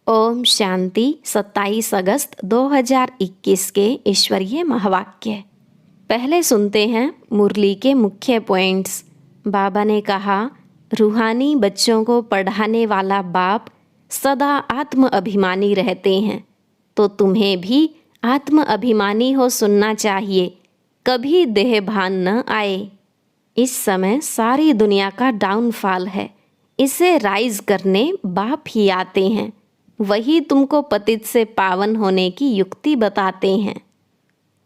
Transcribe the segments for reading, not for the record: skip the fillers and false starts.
ओम शांति। 27 अगस्त 2021 के ईश्वरीय महावाक्य। पहले सुनते हैं मुरली के मुख्य पॉइंट्स। बाबा ने कहा, रूहानी बच्चों को पढ़ाने वाला बाप सदा आत्म अभिमानी रहते हैं, तो तुम्हें भी आत्म अभिमानी हो सुनना चाहिए, कभी देह भान न आए। इस समय सारी दुनिया का डाउनफॉल है, इसे राइज करने बाप ही आते हैं। वही तुमको पतित से पावन होने की युक्ति बताते हैं।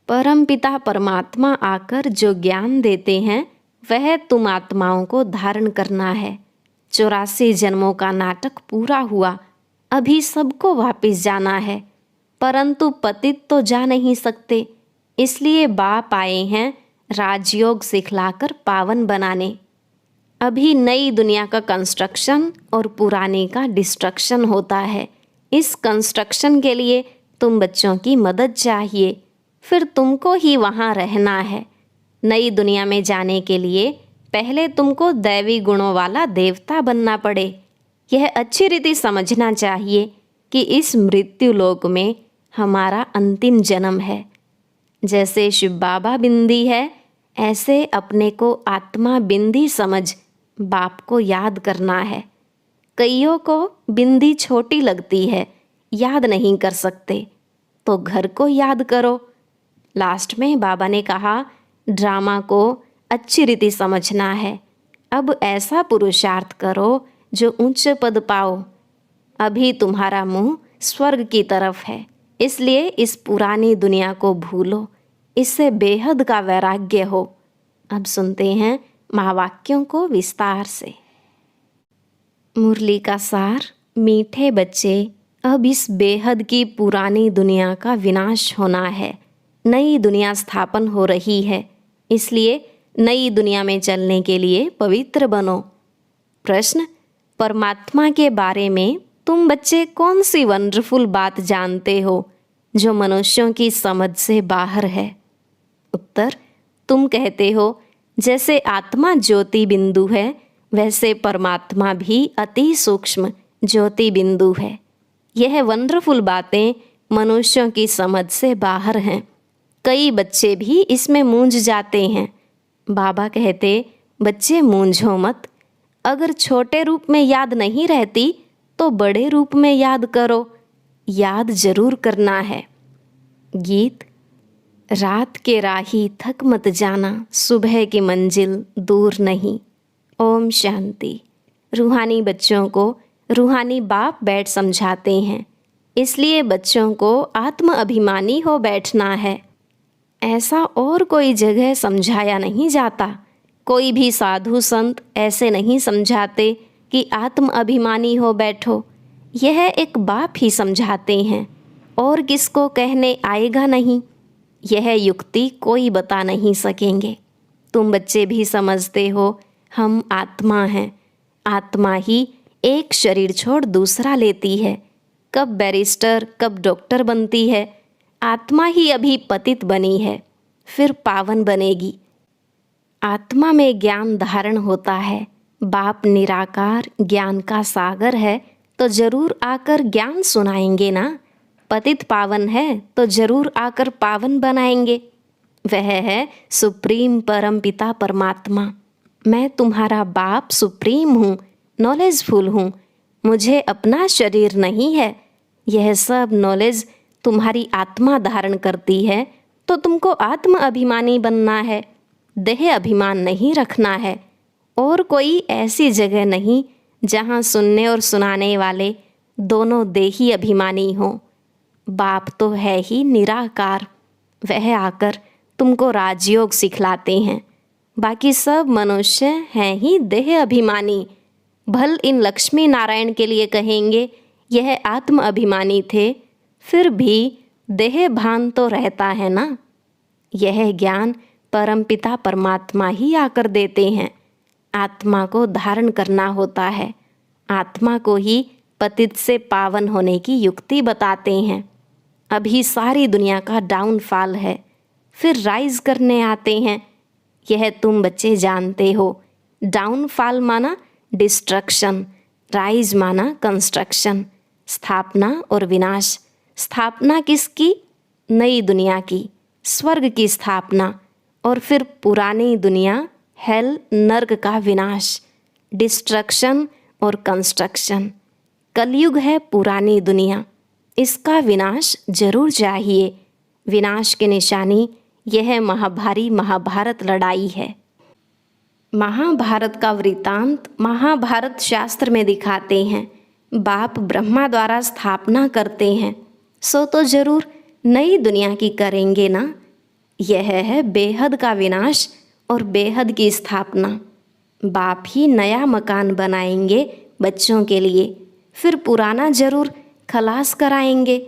परमपिता परमात्मा आकर जो ज्ञान देते हैं वह तुम आत्माओं को धारण करना है। 84 जन्मों का नाटक पूरा हुआ, अभी सबको वापस जाना है, परंतु पतित तो जा नहीं सकते, इसलिए बाप आए हैं राजयोग सिखलाकर पावन बनाने। अभी नई दुनिया का कंस्ट्रक्शन और पुराने का डिस्ट्रक्शन होता है। इस कंस्ट्रक्शन के लिए तुम बच्चों की मदद चाहिए, फिर तुमको ही वहाँ रहना है। नई दुनिया में जाने के लिए पहले तुमको दैवी गुणों वाला देवता बनना पड़े। यह अच्छी रीति समझना चाहिए कि इस मृत्यु लोक में हमारा अंतिम जन्म है। जैसे शिव बाबा बिंदी है, ऐसे अपने को आत्मा बिंदी समझ बाप को याद करना है। कईयों को बिंदी छोटी लगती है, याद नहीं कर सकते, तो घर को याद करो। लास्ट में बाबा ने कहा, ड्रामा को अच्छी रीति समझना है। अब ऐसा पुरुषार्थ करो जो उच्च पद पाओ। अभी तुम्हारा मुंह स्वर्ग की तरफ है, इसलिए इस पुरानी दुनिया को भूलो, इससे बेहद का वैराग्य हो। अब सुनते हैं महावाक्यों को विस्तार से। मुरली का सार। मीठे बच्चे, अब इस बेहद की पुरानी दुनिया का विनाश होना है, नई दुनिया स्थापन हो रही है, इसलिए नई दुनिया में चलने के लिए पवित्र बनो। प्रश्न, परमात्मा के बारे में तुम बच्चे कौन सी वंडरफुल बात जानते हो जो मनुष्यों की समझ से बाहर है? उत्तर, तुम कहते हो जैसे आत्मा ज्योति बिंदु है, वैसे परमात्मा भी अति सूक्ष्म ज्योति बिंदु है। यह वंडरफुल बातें मनुष्यों की समझ से बाहर हैं। कई बच्चे भी इसमें मूंझ जाते हैं। बाबा कहते, बच्चे मूंझो मत, अगर छोटे रूप में याद नहीं रहती तो बड़े रूप में याद करो, याद जरूर करना है। गीत। रात के राही थक मत जाना, सुबह की मंजिल दूर नहीं। ओम शांति। रूहानी बच्चों को रूहानी बाप बैठ समझाते हैं, इसलिए बच्चों को आत्म अभिमानी हो बैठना है। ऐसा और कोई जगह समझाया नहीं जाता। कोई भी साधु संत ऐसे नहीं समझाते कि आत्म अभिमानी हो बैठो। यह एक बाप ही समझाते हैं, और किसको कहने आएगा नहीं। यह युक्ति कोई बता नहीं सकेंगे। तुम बच्चे भी समझते हो हम आत्मा हैं। आत्मा ही एक शरीर छोड़ दूसरा लेती है। कब बैरिस्टर कब डॉक्टर बनती है। आत्मा ही अभी पतित बनी है, फिर पावन बनेगी। आत्मा में ज्ञान धारण होता है। बाप निराकार ज्ञान का सागर है, तो जरूर आकर ज्ञान सुनाएंगे ना। पतित पावन है तो जरूर आकर पावन बनाएंगे। वह है सुप्रीम परम पिता परमात्मा। मैं तुम्हारा बाप सुप्रीम हूँ, नॉलेजफुल हूँ। मुझे अपना शरीर नहीं है। यह सब नॉलेज तुम्हारी आत्मा धारण करती है, तो तुमको आत्म अभिमानी बनना है, देह अभिमान नहीं रखना है। और कोई ऐसी जगह नहीं जहाँ सुनने और सुनाने वाले दोनों देही अभिमानी हों। बाप तो है ही निराकार, वह आकर तुमको राजयोग सिखलाते हैं। बाकी सब मनुष्य हैं ही देह अभिमानी। भल इन लक्ष्मी नारायण के लिए कहेंगे यह आत्म अभिमानी थे, फिर भी देह भान तो रहता है ना। यह ज्ञान परमपिता परमात्मा ही आकर देते हैं। आत्मा को धारण करना होता है। आत्मा को ही पतित से पावन होने की युक्ति बताते हैं। अभी सारी दुनिया का डाउनफॉल है, फिर राइज करने आते हैं। यह तुम बच्चे जानते हो। डाउनफॉल माना डिस्ट्रक्शन, राइज माना कंस्ट्रक्शन। स्थापना और विनाश। स्थापना किसकी? नई दुनिया की, स्वर्ग की स्थापना, और फिर पुरानी दुनिया, हेल, नर्क का विनाश, डिस्ट्रक्शन और कंस्ट्रक्शन। कलयुग है पुरानी दुनिया, इसका विनाश जरूर चाहिए। विनाश की निशानी यह महाभारी महाभारत लड़ाई है। महाभारत का वृतांत महाभारत शास्त्र में दिखाते हैं। बाप ब्रह्मा द्वारा स्थापना करते हैं, सो तो जरूर नई दुनिया की करेंगे ना। यह है बेहद का विनाश और बेहद की स्थापना। बाप ही नया मकान बनाएंगे बच्चों के लिए, फिर पुराना जरूर खलास कराएंगे।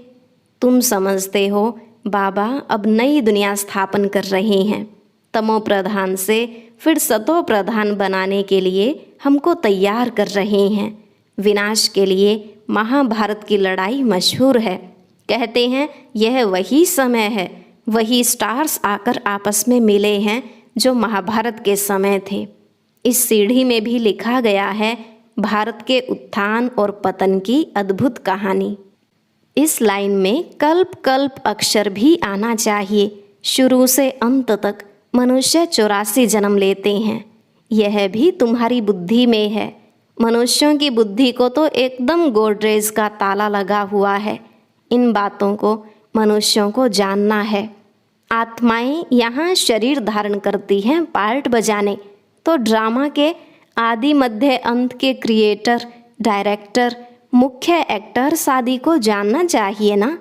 तुम समझते हो बाबा अब नई दुनिया स्थापन कर रहे हैं। तमो प्रधान से फिर सतो प्रधान बनाने के लिए हमको तैयार कर रहे हैं। विनाश के लिए महाभारत की लड़ाई मशहूर है। कहते हैं यह वही समय है, वही स्टार्स आकर आपस में मिले हैं जो महाभारत के समय थे। इस सीढ़ी में भी लिखा गया है भारत के उत्थान और पतन की अद्भुत कहानी। इस लाइन में कल्प कल्प अक्षर भी आना चाहिए। शुरू से अंत तक मनुष्य 84 जन्म लेते हैं। यह भी तुम्हारी बुद्धि में है। मनुष्यों की बुद्धि को तो एकदम गोडरेज का ताला लगा हुआ है। इन बातों को मनुष्यों को जानना है। आत्माएं यहाँ शरीर धारण करती हैं पार्ट बजाने, तो ड्रामा के आदि मध्य अंत के क्रिएटर, डायरेक्टर, मुख्य एक्टर्स आदि को जानना चाहिए ना।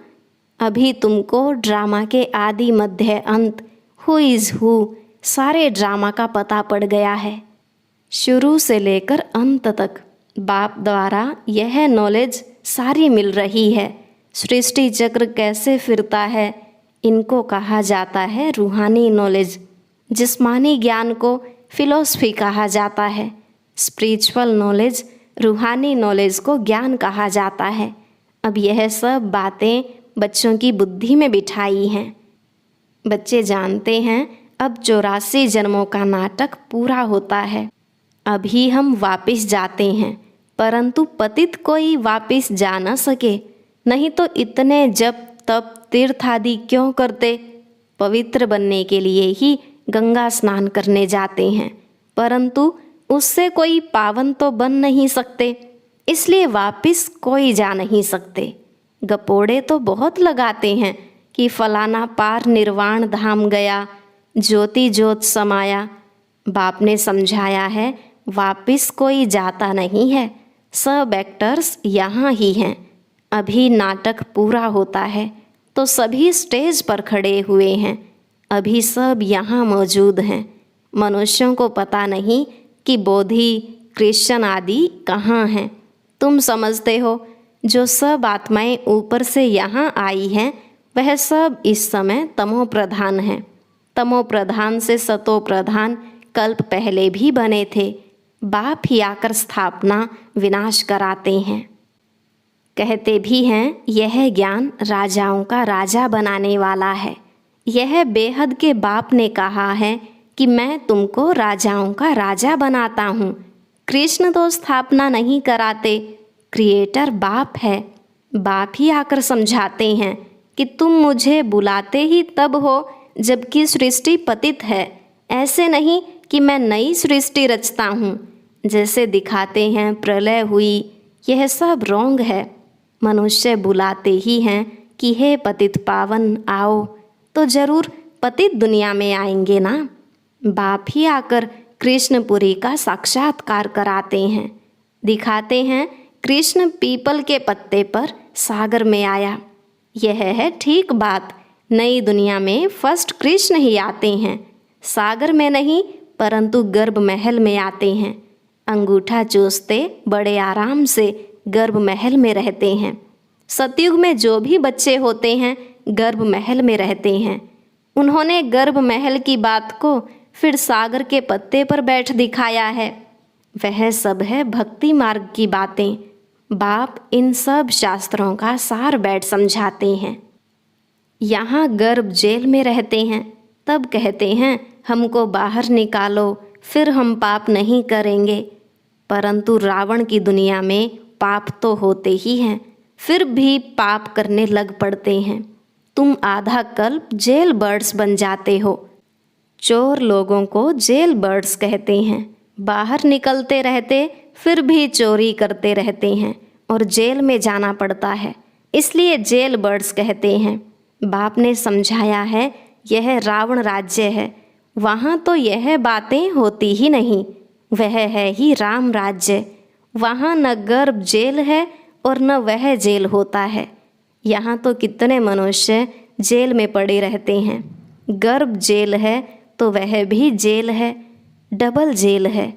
अभी तुमको ड्रामा के आदि मध्य अंत, हु इज़ हु, सारे ड्रामा का पता पड़ गया है। शुरू से लेकर अंत तक बाप द्वारा यह नॉलेज सारी मिल रही है। सृष्टि चक्र कैसे फिरता है, इनको कहा जाता है रूहानी नॉलेज। जिस्मानी ज्ञान को फिलॉसफी कहा जाता है। स्पिरिचुअल नॉलेज, रूहानी नॉलेज को ज्ञान कहा जाता है। अब यह सब बातें बच्चों की बुद्धि में बिठाई हैं। बच्चे जानते हैं अब 84 जन्मों का नाटक पूरा होता है। अभी हम वापस जाते हैं, परंतु पतित कोई वापस जा न सके। नहीं तो इतने जप तप तीर्थ आदि क्यों करते? पवित्र बनने के लिए ही गंगा स्नान करने जाते हैं, परंतु उससे कोई पावन तो बन नहीं सकते, इसलिए वापस कोई जा नहीं सकते। गपोड़े तो बहुत लगाते हैं कि फलाना पार निर्वाण धाम गया, ज्योति ज्योत समाया। बाप ने समझाया है वापस कोई जाता नहीं है, सब एक्टर्स यहाँ ही हैं। अभी नाटक पूरा होता है तो सभी स्टेज पर खड़े हुए हैं। अभी सब यहाँ मौजूद हैं। मनुष्यों को पता नहीं कि बोधि, कृष्ण आदि कहाँ हैं। तुम समझते हो जो सब आत्माएं ऊपर से यहाँ आई हैं वह सब इस समय तमो प्रधान हैं। तमो प्रधान से सतो प्रधान कल्प पहले भी बने थे। बाप ही आकर स्थापना विनाश कराते हैं। कहते भी हैं यह ज्ञान राजाओं का राजा बनाने वाला है। यह बेहद के बाप ने कहा है कि मैं तुमको राजाओं का राजा बनाता हूँ। कृष्ण तो स्थापना नहीं कराते, क्रिएटर बाप है। बाप ही आकर समझाते हैं कि तुम मुझे बुलाते ही तब हो जबकि सृष्टि पतित है। ऐसे नहीं कि मैं नई सृष्टि रचता हूँ। जैसे दिखाते हैं प्रलय हुई, यह सब रॉन्ग है। मनुष्य बुलाते ही हैं कि हे पतित पावन आओ, तो जरूर पतित दुनिया में आएंगे ना। बाप ही आकर कृष्णपुरी का साक्षात्कार कराते हैं। दिखाते हैं कृष्ण पीपल के पत्ते पर सागर में आया। यह है ठीक बात। नई दुनिया में फर्स्ट कृष्ण ही आते हैं, सागर में नहीं परंतु गर्भ महल में आते हैं। अंगूठा चूसते बड़े आराम से गर्भ महल में रहते हैं। सतयुग में जो भी बच्चे होते हैं गर्भ महल में रहते हैं। उन्होंने गर्भ महल की बात को फिर सागर के पत्ते पर बैठ दिखाया है। वह सब है भक्ति मार्ग की बातें। बाप इन सब शास्त्रों का सार बैठ समझाते हैं। यहाँ गर्भ जेल में रहते हैं, तब कहते हैं हमको बाहर निकालो, फिर हम पाप नहीं करेंगे। परंतु रावण की दुनिया में पाप तो होते ही हैं, फिर भी पाप करने लग पड़ते हैं। तुम आधा कल्प जेल बर्ड्स बन जाते हो। चोर लोगों को जेल बर्ड्स कहते हैं। बाहर निकलते रहते फिर भी चोरी करते रहते हैं और जेल में जाना पड़ता है, इसलिए जेल बर्ड्स कहते हैं। बाप ने समझाया है यह रावण राज्य है, वहाँ तो यह बातें होती ही नहीं। वह है ही राम राज्य, वहाँ न गर्भ जेल है और न वह जेल होता है। यहाँ तो कितने मनुष्य जेल में पड़े रहते हैं। गर्भ जेल है तो वह भी जेल है, डबल जेल है।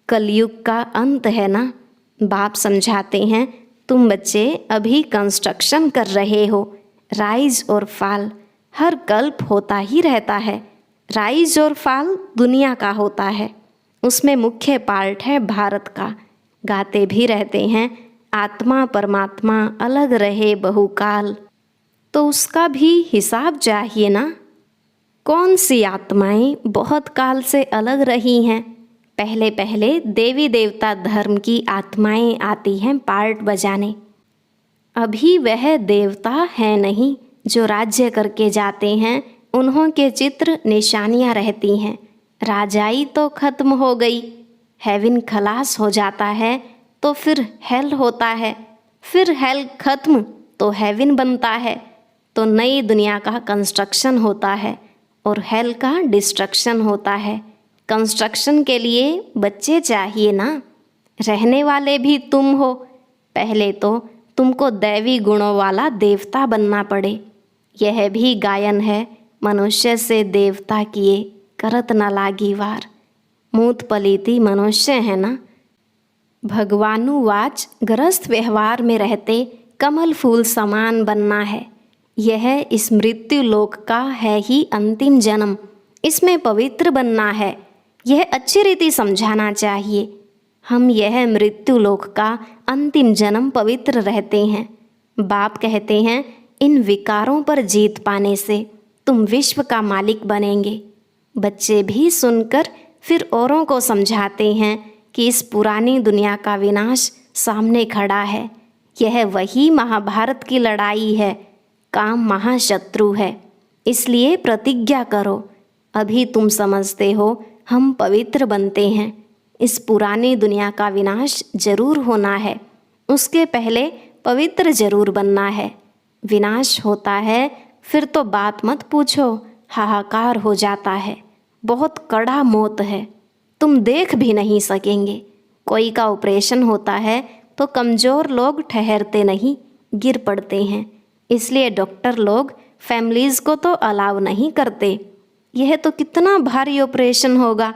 कलयुग का अंत है ना। बाप समझाते हैं तुम बच्चे अभी कंस्ट्रक्शन कर रहे हो। राइज और फॉल हर कल्प होता ही रहता है। राइज और फॉल दुनिया का होता है, उसमें मुख्य पार्ट है भारत का। गाते भी रहते हैं आत्मा परमात्मा अलग रहे बहुकाल, तो उसका भी हिसाब चाहिए ना। कौन सी आत्माएं बहुत काल से अलग रही हैं। पहले पहले देवी देवता धर्म की आत्माएं आती हैं पार्ट बजाने। अभी वह देवता है नहीं जो राज्य करके जाते हैं, उन्हों के चित्र निशानियां रहती हैं। राजाई तो खत्म हो गई, हेवन खलास हो जाता है तो फिर हेल होता है, फिर हेल खत्म तो हेवन बनता है, तो नई दुनिया का कंस्ट्रक्शन होता है और हेल का डिस्ट्रक्शन होता है। कंस्ट्रक्शन के लिए बच्चे चाहिए ना, रहने वाले भी तुम हो। पहले तो तुमको दैवी गुणों वाला देवता बनना पड़े। यह भी गायन है, मनुष्य से देवता किए करत न लागी वार। मूत पलीती मनुष्य है ना। भगवानुवाच गृहस्थ व्यवहार में रहते कमल फूल समान बनना है। यह इस मृत्यु लोक का है ही अंतिम जन्म, इसमें पवित्र बनना है। यह अच्छी रीति समझाना चाहिए। हम यह मृत्यु लोक का अंतिम जन्म पवित्र रहते हैं। बाप कहते हैं इन विकारों पर जीत पाने से तुम विश्व का मालिक बनेंगे। बच्चे भी सुनकर फिर औरों को समझाते हैं कि इस पुरानी दुनिया का विनाश सामने खड़ा है। यह वही महाभारत की लड़ाई है। काम महाशत्रु है, इसलिए प्रतिज्ञा करो। अभी तुम समझते हो हम पवित्र बनते हैं। इस पुरानी दुनिया का विनाश जरूर होना है, उसके पहले पवित्र जरूर बनना है। विनाश होता है फिर तो बात मत पूछो, हाहाकार हो जाता है। बहुत कड़ा मौत है, तुम देख भी नहीं सकेंगे। कोई का ऑपरेशन होता है तो कमज़ोर लोग ठहरते नहीं, गिर पड़ते हैं। इसलिए डॉक्टर लोग फैमिलीज़ को तो अलाउ नहीं करते। यह तो कितना भारी ऑपरेशन होगा,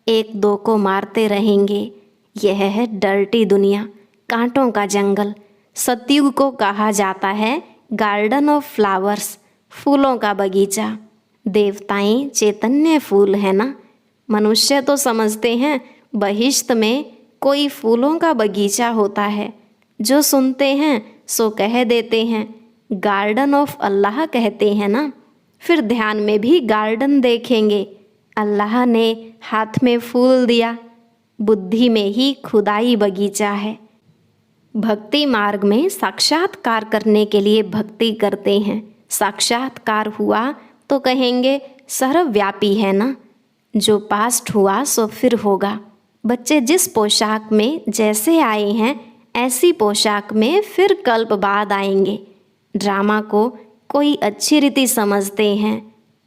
एक दो को मारते रहेंगे। यह है डर्टी दुनिया, कांटों का जंगल। सतयुग को कहा जाता है गार्डन ऑफ फ्लावर्स, फूलों का बगीचा। देवताएं चैतन्य फूल है ना। मनुष्य तो समझते हैं बहिश्त में कोई फूलों का बगीचा होता है। जो सुनते हैं सो कह देते हैं गार्डन ऑफ अल्लाह कहते हैं ना। फिर ध्यान में भी गार्डन देखेंगे। अल्लाह ने हाथ में फूल दिया, बुद्धि में ही खुदाई बगीचा है। भक्ति मार्ग में साक्षात्कार करने के लिए भक्ति करते हैं। साक्षात्कार हुआ तो कहेंगे सर्वव्यापी है ना। जो पास्ट हुआ सो फिर होगा। बच्चे जिस पोशाक में जैसे आए हैं ऐसी पोशाक में फिर कल्प बाद आएंगे। ड्रामा को कोई अच्छी रीति समझते हैं।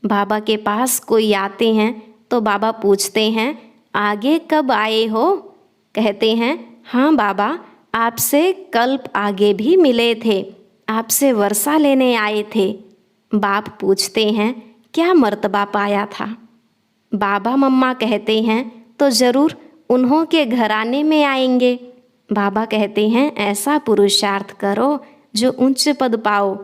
बाबा के पास कोई आते हैं तो बाबा पूछते हैं आगे कब आए हो। कहते हैं हाँ बाबा, आपसे कल्प आगे भी मिले थे, आपसे वर्षा लेने आए थे। बाप पूछते हैं क्या मर्तबा पाया था। बाबा मम्मा कहते हैं तो ज़रूर उन्हों के घराने में आएंगे। बाबा कहते हैं ऐसा पुरुषार्थ करो जो उच्च पद पाओ।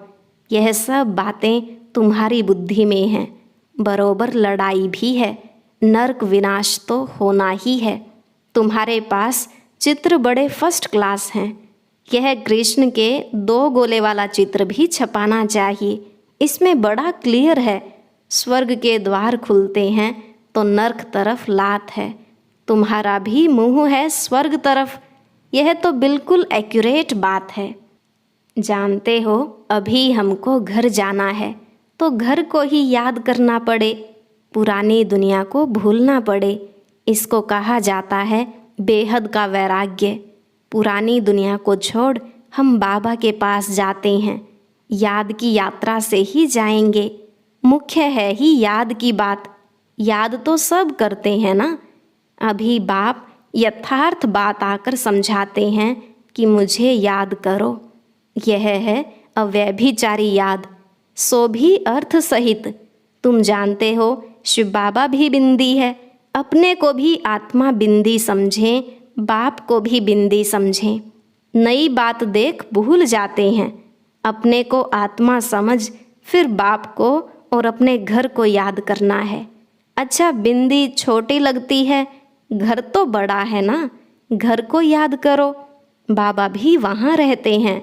यह सब बातें तुम्हारी बुद्धि में हैं। बरोबर लड़ाई भी है, नरक विनाश तो होना ही है। तुम्हारे पास चित्र बड़े फर्स्ट क्लास हैं। यह कृष्ण के 2 गोले वाला चित्र भी छपाना चाहिए। इसमें बड़ा क्लियर है, स्वर्ग के द्वार खुलते हैं तो नरक तरफ लात है। तुम्हारा भी मुंह है स्वर्ग तरफ। यह तो बिल्कुल एक्यूरेट बात है। जानते हो, अभी हमको घर जाना है तो घर को ही याद करना पड़े, पुरानी दुनिया को भूलना पड़े। इसको कहा जाता है बेहद का वैराग्य। पुरानी दुनिया को छोड़ हम बाबा के पास जाते हैं। याद की यात्रा से ही जाएंगे। मुख्य है ही याद की बात। याद तो सब करते हैं ना। अभी बाप यथार्थ बात आकर समझाते हैं कि मुझे याद करो। यह है अव्यभिचारी याद, सो भी अर्थ सहित। तुम जानते हो शिव बाबा भी बिंदी है। अपने को भी आत्मा बिंदी समझें, बाप को भी बिंदी समझें। नई बात देख भूल जाते हैं। अपने को आत्मा समझ फिर बाप को और अपने घर को याद करना है। अच्छा, बिंदी छोटी लगती है, घर तो बड़ा है ना। घर को याद करो। बाबा भी वहाँ रहते हैं।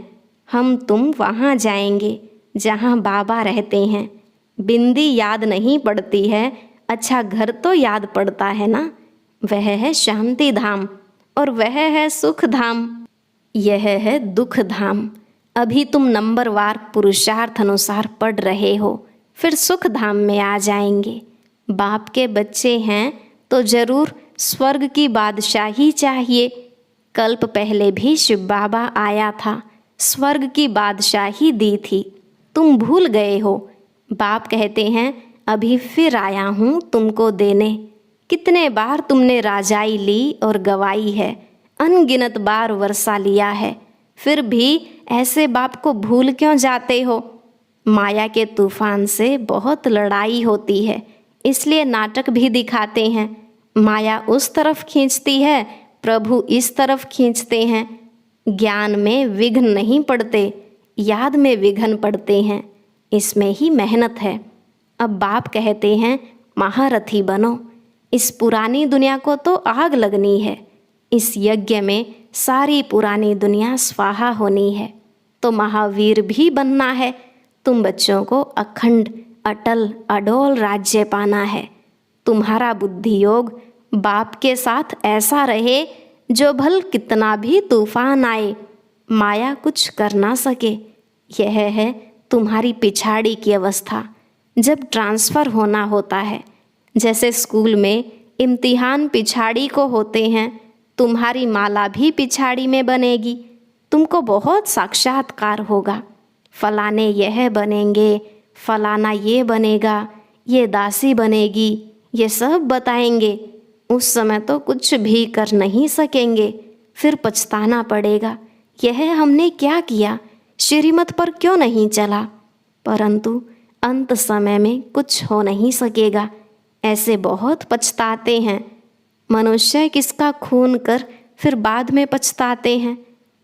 हम तुम वहाँ जाएंगे जहाँ बाबा रहते हैं। बिंदी याद नहीं पड़ती है, अच्छा घर तो याद पड़ता है ना। वह है शांति धाम और वह है सुख धाम। यह है दुख धाम। अभी तुम नंबरवार पुरुषार्थ अनुसार पढ़ रहे हो, फिर सुख धाम में आ जाएंगे। बाप के बच्चे हैं तो जरूर स्वर्ग की बादशाही चाहिए। कल्प पहले भी शिव बाबा आया था, स्वर्ग की बादशाही दी थी। तुम भूल गए हो। बाप कहते हैं अभी फिर आया हूँ तुमको देने। कितने बार तुमने राजाई ली और गवाई है, अनगिनत बार वर्षा लिया है, फिर भी ऐसे बाप को भूल क्यों जाते हो। माया के तूफान से बहुत लड़ाई होती है, इसलिए नाटक भी दिखाते हैं। माया उस तरफ खींचती है, प्रभु इस तरफ खींचते हैं। ज्ञान में विघ्न नहीं पड़ते, याद में विघ्न पड़ते हैं। इसमें ही मेहनत है। अब बाप कहते हैं महारथी बनो। इस पुरानी दुनिया को तो आग लगनी है। इस यज्ञ में सारी पुरानी दुनिया स्वाहा होनी है, तो महावीर भी बनना है। तुम बच्चों को अखंड अटल अडोल राज्य पाना है। तुम्हारा बुद्धि योग बाप के साथ ऐसा रहे जो भल कितना भी तूफान आए, माया कुछ कर ना सके। यह है तुम्हारी पिछाड़ी की अवस्था, जब ट्रांसफ़र होना होता है। जैसे स्कूल में इम्तिहान पिछाड़ी को होते हैं, तुम्हारी माला भी पिछाड़ी में बनेगी। तुमको बहुत साक्षात्कार होगा। फलाने यह बनेंगे, फलाना ये बनेगा, ये दासी बनेगी, ये सब बताएंगे। उस समय तो कुछ भी कर नहीं सकेंगे, फिर पछताना पड़ेगा। यह हमने क्या किया, श्रीमत पर क्यों नहीं चला। परंतु अंत समय में कुछ हो नहीं सकेगा, ऐसे बहुत पछताते हैं। मनुष्य किसका खून कर फिर बाद में पछताते हैं,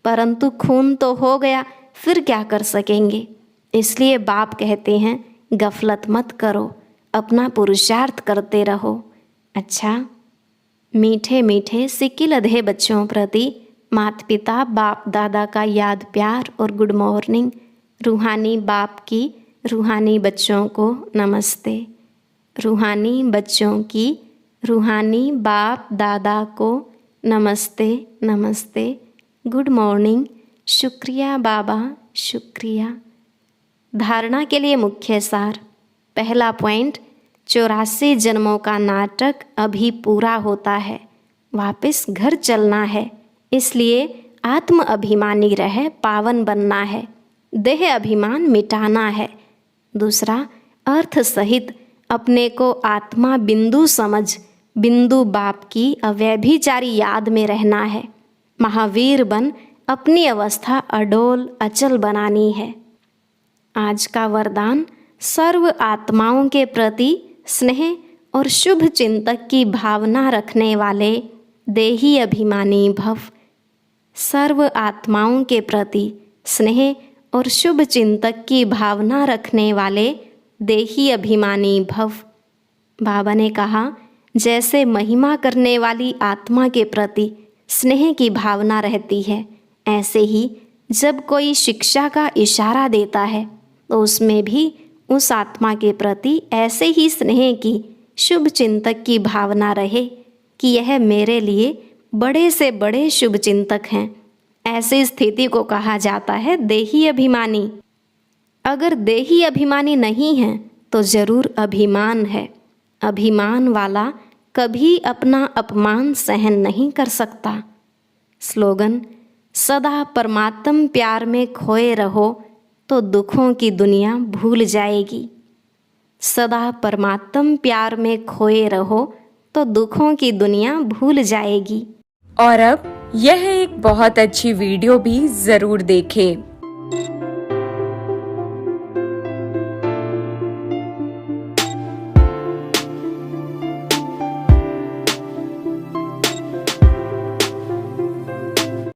परंतु खून तो हो गया, फिर क्या कर सकेंगे। इसलिए बाप कहते हैं गफलत मत करो, अपना पुरुषार्थ करते रहो। अच्छा, मीठे मीठे सिक्किल अधे बच्चों प्रति माता पिता बाप दादा का याद प्यार और गुड मॉर्निंग। रूहानी बाप की रूहानी बच्चों को नमस्ते। रूहानी बच्चों की रूहानी बाप दादा को नमस्ते नमस्ते, गुड मॉर्निंग, शुक्रिया बाबा, शुक्रिया। धारणा के लिए मुख्य सार। पहला पॉइंट, 84 जन्मों का नाटक अभी पूरा होता है, वापस घर चलना है। इसलिए आत्म अभिमानी रह पावन बनना है, देह अभिमान मिटाना है। दूसरा, अर्थ सहित अपने को आत्मा बिंदु समझ बिंदु बाप की अव्यभिचारी याद में रहना है। महावीर बन अपनी अवस्था अडोल अचल बनानी है। आज का वरदान, सर्व आत्माओं के प्रति स्नेह और शुभ चिंतक की भावना रखने वाले देही अभिमानी भव। सर्व आत्माओं के प्रति स्नेह और शुभ चिंतक की भावना रखने वाले देही अभिमानी भव। बाबा ने कहा, जैसे महिमा करने वाली आत्मा के प्रति स्नेह की भावना रहती है, ऐसे ही जब कोई शिक्षा का इशारा देता है तो उसमें भी उस आत्मा के प्रति ऐसे ही स्नेह की, शुभ चिंतक की भावना रहे कि यह मेरे लिए बड़े से बड़े शुभ चिंतक हैं। ऐसी स्थिति को कहा जाता है देही अभिमानी। अगर देही अभिमानी नहीं है तो जरूर अभिमान है। अभिमान वाला कभी अपना अपमान सहन नहीं कर सकता। स्लोगन: सदा परमात्म प्यार में खोए रहो तो दुखों की दुनिया भूल जाएगी। सदा परमात्म प्यार में खोए रहो तो दुखों की दुनिया भूल जाएगी। और अब यह एक बहुत अच्छी वीडियो भी जरूर देखें।